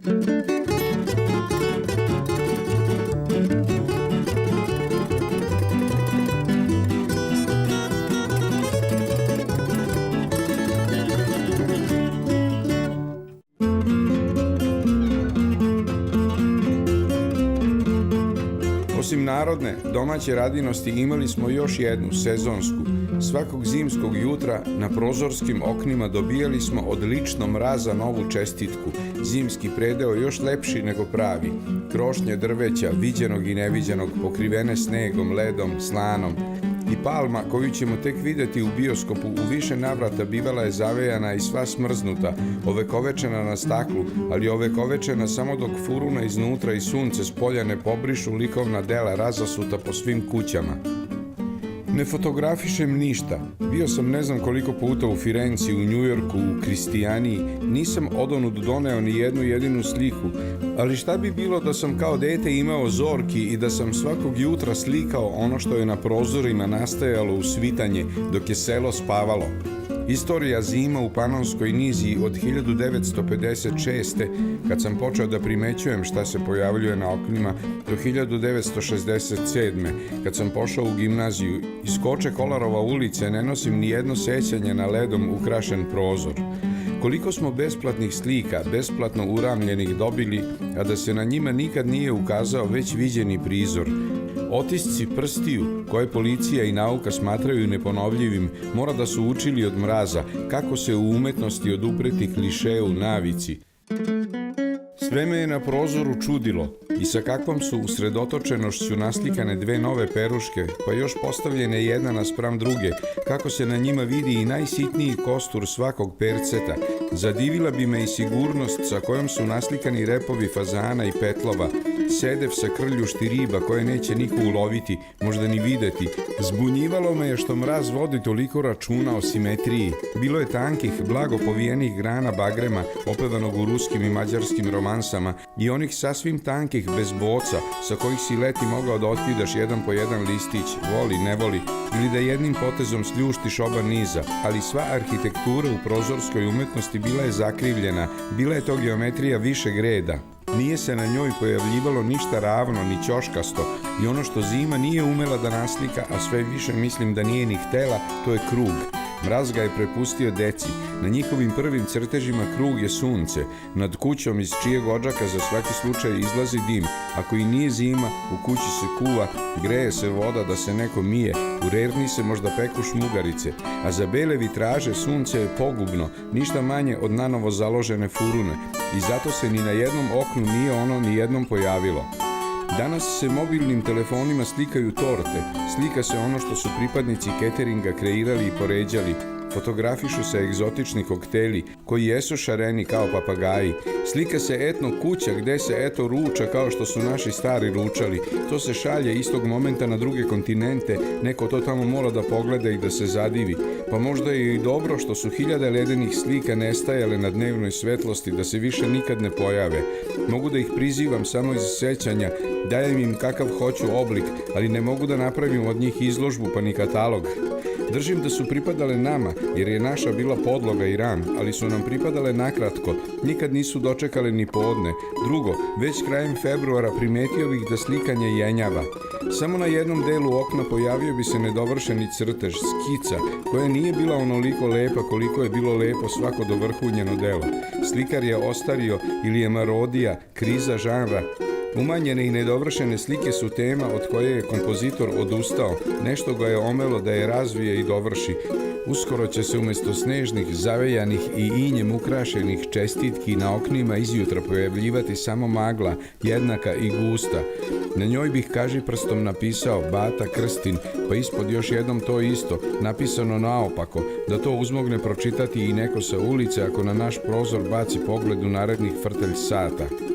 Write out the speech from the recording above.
Osim narodne, domaće radinosti imali smo još jednu, sezonsku. Svakog zimskog jutra na prozorskim oknima dobijali smo od lično mraza novu čestitku. Zimski predeo još lepši nego pravi. Krošnje drveća, viđenog i neviđenog, pokrivene snegom, ledom, slanom. I palma koju ćemo tek videti u bioskopu u više navrata bivala je zavejana i sva smrznuta, ovekovečena na staklu, ali ovekovečena samo dok furuna iznutra i sunce s polja ne pobrišu likovna dela razasuta po svim kućama. Ne fotografišem ništa. Bio sam ne znam koliko puta u Firenci, u Njujorku, u Kristijaniji. Nisam odonud doneo ni jednu jedinu sliku. Ali šta bi bilo da sam kao dete imao zorki i da sam svakog jutra slikao ono što je na prozorima nastajalo u svitanje dok je selo spavalo. Istorija zima u Panonskoj niziji od 1956. kad sam počeo da primećujem šta se pojavljuje na oknima do 1967. kad sam pošao u gimnaziju. Iz Koče Kolarova ulice ne nosim ni jedno sećanje na ledom ukrašen prozor. Koliko smo besplatnih slika, besplatno uramljenih dobili, a da se na njima nikad nije ukazao već viđeni prizor. Otisci prstiju, koje policija i nauka smatraju neponovljivim, mora da su učili od mraza kako se u umetnosti odupreti klišeju navici. Sve me je na prozoru čudilo i sa kakvom su usredotočenošću naslikane dve nove peruške, pa još postavljene jedna naspram druge, kako se na njima vidi i najsitniji kostur svakog perceta. Zadivila bi me i sigurnost sa kojom su naslikani repovi fazana i petlova, sedev sa krljušti riba koje neće niko uloviti, možda ni videti. Zbunjivalo me je što mraz vodi toliko računa o simetriji. Bilo je tankih, blago povijenih grana bagrema, opevanog u ruskim i mađarskim romansama, i onih sasvim tankih bez boca, sa kojih si leti mogao da otkidaš jedan po jedan listić, voli, ne voli, ili da jednim potezom sljuštiš oba niza, ali sva arhitektura u prozorskoj umetnosti bila je zakrivljena, bila je to geometrija višeg reda. Nije se na njoj pojavljivalo ništa ravno ni ćoškasto i ono što zima nije umela da naslika, a sve više mislim da nije ni htela, to je krug. Mraz ga je prepustio deci. Na njihovim prvim crtežima krug je sunce. Nad kućom iz čijeg odžaka za svaki slučaj izlazi dim. Ako i nije zima, u kući se kuva, greje se voda da se neko mije, u rerni se možda peku šmugarice. A za bele vitraže sunce je pogubno, ništa manje od nanovo založene furune. I zato se ni na jednom oknu nije ono ni jednom pojavilo. Danas se mobilnim telefonima slikaju torte, slika se ono što su pripadnici cateringa kreirali i poređali, fotografišu se egzotični kokteli koji jesu šareni kao papagaji, slika se etno kuća gde se eto ruča kao što su naši stari ručali, to se šalje istog momenta na druge kontinente, neko to tamo mora da pogleda i da se zadivi, pa možda je i dobro što su hiljade ledenih slika nestajale na dnevnoj svetlosti da se više nikad ne pojave. Mogu da ih prizivam samo iz sećanja, dajem im kakav hoću oblik, ali ne mogu da napravim od njih izložbu pa ni katalog. Držim da su pripadale nama, jer je naša bila podloga i ram, ali su nam pripadale nakratko, nikad nisu dočekale ni podne. Drugo, već krajem februara primetio bih da slikanje jenjava. Samo na jednom delu okna pojavio bi se nedovršeni crtež, skica, koja nije bila onoliko lepa koliko je bilo lepo svako dovrhunjeno delo. Slikar je ostario ili je marodija, kriza žanra. Umanjene i nedovršene slike su tema od koje je kompozitor odustao, nešto ga je omelo da je razvije i dovrši. Uskoro će se umjesto snežnih, zavejanih i injem ukrašenih čestitki na oknima izjutra pojavljivati samo magla, jednaka i gusta. Na njoj bih kaži prstom napisao Bata Krstin, pa ispod još jednom to isto, napisano naopako, da to uzmogne pročitati i neko sa ulice ako na naš prozor baci pogled u narednih frtelj sata.